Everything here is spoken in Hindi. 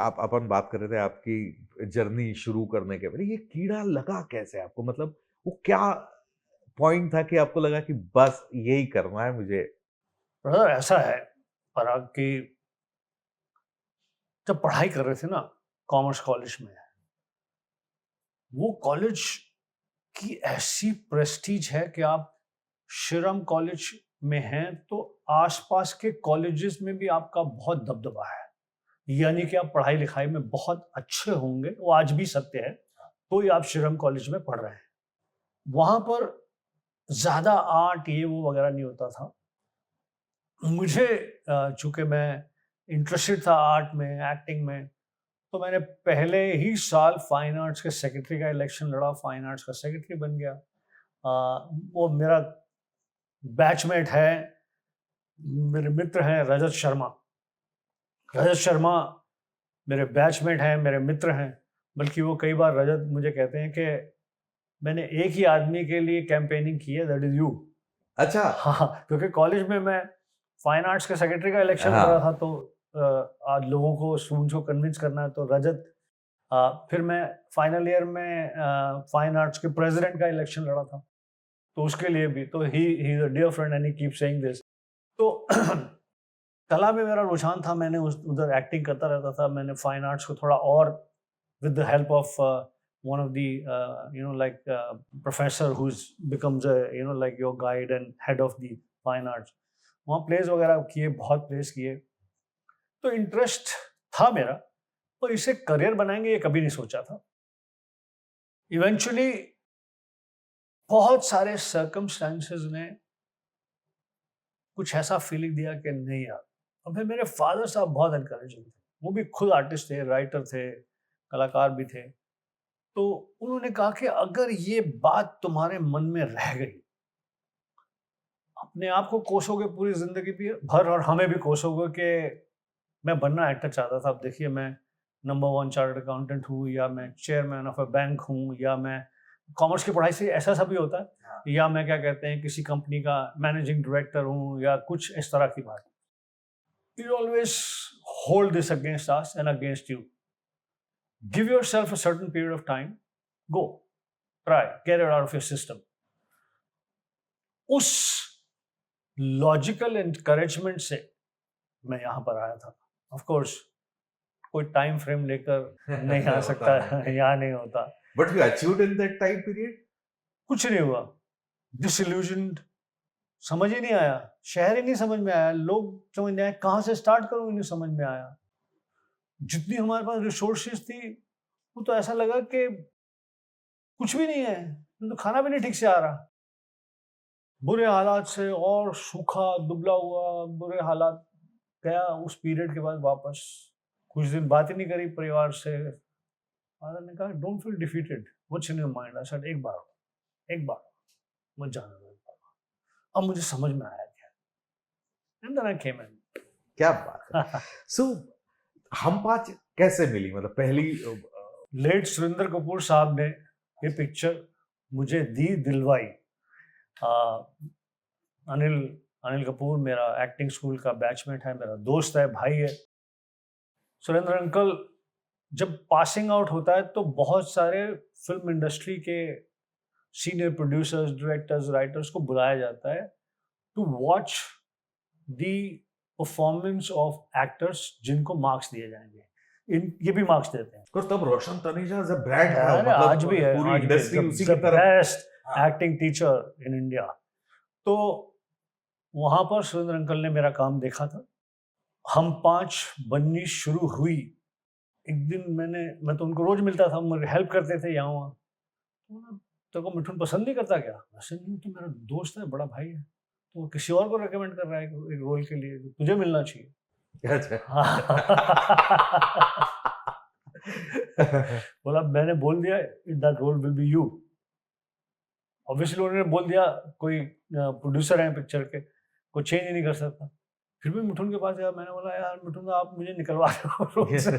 आप अपन बात कर रहे थे आपकी जर्नी शुरू करने के पहले, ये कीड़ा लगा कैसे आपको? मतलब वो क्या पॉइंट था कि आपको लगा कि बस यही करना है मुझे? ब्रदर ऐसा है पराग कि जब पढ़ाई कर रहे थे ना कॉमर्स कॉलेज में, वो कॉलेज की ऐसी प्रेस्टीज है कि आप श्रीराम कॉलेज में हैं तो आसपास के कॉलेजेस में भी आपका बहुत दबदबा है। यानी कि आप पढ़ाई लिखाई में बहुत अच्छे होंगे, वो आज भी सत्य है, तो ही आप श्रीराम कॉलेज में पढ़ रहे हैं। वहां पर ज्यादा आर्ट ये वो वगैरह नहीं होता था। मुझे चूंकि मैं इंटरेस्टेड था आर्ट में, एक्टिंग में, तो मैंने पहले ही साल फाइन आर्ट्स के सेक्रेटरी का इलेक्शन लड़ा, फाइन आर्ट्स का सेक्रेटरी बन गया। वो मेरा बैचमेट है, मेरे मित्र हैं रजत शर्मा। रजत शर्मा मेरे बैचमेट हैं, मेरे मित्र हैं। बल्कि वो कई बार रजत मुझे कहते हैं कि मैंने एक ही आदमी के लिए कैंपेनिंग की है, दैट इज यू। अच्छा। हाँ, क्योंकि कॉलेज में मैं फाइन आर्ट्स के सेक्रेटरी का इलेक्शन लड़ रहा हाँ। था, तो आज लोगों को, स्टूडेंट्स को कन्विंस करना है, तो रजत। फिर मैं फाइनल ईयर में फाइन आर्ट्स के प्रेसिडेंट का इलेक्शन लड़ा था, तो उसके लिए भी, तो he is a dear friend and he keep saying this. तो कला में मेरा रुझान था, मैंने उस उधर एक्टिंग करता रहता था। मैंने फाइन आर्ट्स को थोड़ा और with the help of one of the professor who's becomes a like your guide and head of the fine arts, वहाँ प्लेस वगैरह किए, बहुत प्लेस किए। तो इंटरेस्ट था मेरा, पर इसे करियर बनाएंगे ये कभी नहीं सोचा था। इवेंचुअली बहुत सारे सर्कमस्टांसेस ने कुछ ऐसा फीलिंग दिया कि नहीं यार। और फिर मेरे फादर साहब बहुत एनकरेजिंग थे, वो भी खुद आर्टिस्ट थे, राइटर थे, कलाकार भी थे। तो उन्होंने कहा कि अगर ये बात तुम्हारे मन में रह गई, अपने आप को कोसोगे पूरी जिंदगी भी भर और हमें भी कोसोगे कि मैं बनना एक्टर चाहता था। अब देखिए, मैं नंबर 1 चार्टर्ड अकाउंटेंट हूँ, या मैं चेयरमैन ऑफ अ बैंक हूँ, या मैं कॉमर्स की पढ़ाई से ऐसा सा भी होता है, या मैं क्या कहते हैं किसी कंपनी का मैनेजिंग डायरेक्टर हूँ, या कुछ इस तरह की बात। You always hold this against us and against you. Give yourself a certain period of time, go try, get it out of your system. उस लॉजिकल एनकरेजमेंट से मैं यहाँ पर आया था। ऑफ कोर्स कोई टाइम फ्रेम लेकर नहीं आ सकता होता नहीं। है, यहाँ नहीं होता। But you achieved in that time period? कुछ नहीं हुआ, डिसइल्यूजन्ड, समझ ही नहीं आया, शहर ही नहीं समझ में आया, लोग समझ नहीं आया, कहाँ से स्टार्ट करूँ नहीं समझ में आया। जितनी हमारे पास रिसोर्सेज थी, वो तो ऐसा लगा कि कुछ भी नहीं है, तो खाना भी नहीं ठीक से आ रहा। बुरे हालात से, और सूखा दुबला हुआ, बुरे हालात। गया उस पीरियड के बाद वापस, कुछ दिन बात ही नहीं करी परिवार से। फादर ने कहा don't feel defeated, what's in your mind. I said एक बार मत जाने दो, एक बार। अब मुझे समझ में आया क्या, एंड देन आई केम इन। क्या बात है! सो हम पाँच कैसे मिली? मतलब पहली लेट सुरेंद्र कपूर साहब ने ये पिक्चर मुझे दी, दिलवाई। अनिल अनिल कपूर मेरा एक्टिंग स्कूल का बैचमेट है, मेरा दोस्त है, भाई है। सुरेंद्र अंकल जब पासिंग आउट होता है तो बहुत सारे फिल्म इंडस्ट्री के सीनियर प्रोड्यूसर्स, डायरेक्टर्स, राइटर्स को बुलाया जाता है to watch the performance of actors जिनको मार्क्स दिए जाएंगे। ये भी मार्क्स देते हैं। और तब रोशन तनीजा एज अ ब्रांड था, अरे आज भी मतलब है, पूरी आज भी इंडस्ट्री उसी की द तरफ। बेस्ट हाँ। Acting teacher in India. तो वहां पर सुरेंद्र अंकल ने मेरा काम देखा था, हम पांच बननी शुरू हुई। एक दिन मैं तो उनको रोज मिलता था, मुझे हेल्प करते थे यहाँ वहाँ। तो को मिठुन पसंद नहीं करता क्या? ऐसे नहीं, तो मेरा दोस्त है, बड़ा भाई है, तो वो किसी और को रेकमेंड कर रहा है एक रोल के लिए, तुझे मिलना चाहिए। अच्छा। बोला मैंने बोल दिया, that role will be you. Obviously उन्होंने बोल दिया, कोई प्रोड्यूसर है पिक्चर के, कोई चेंज ही नहीं कर सकता। फिर भी मिठुन के पास गया, मैंने बोला यार मिठुन आप मुझे निकलवा दो रोल से।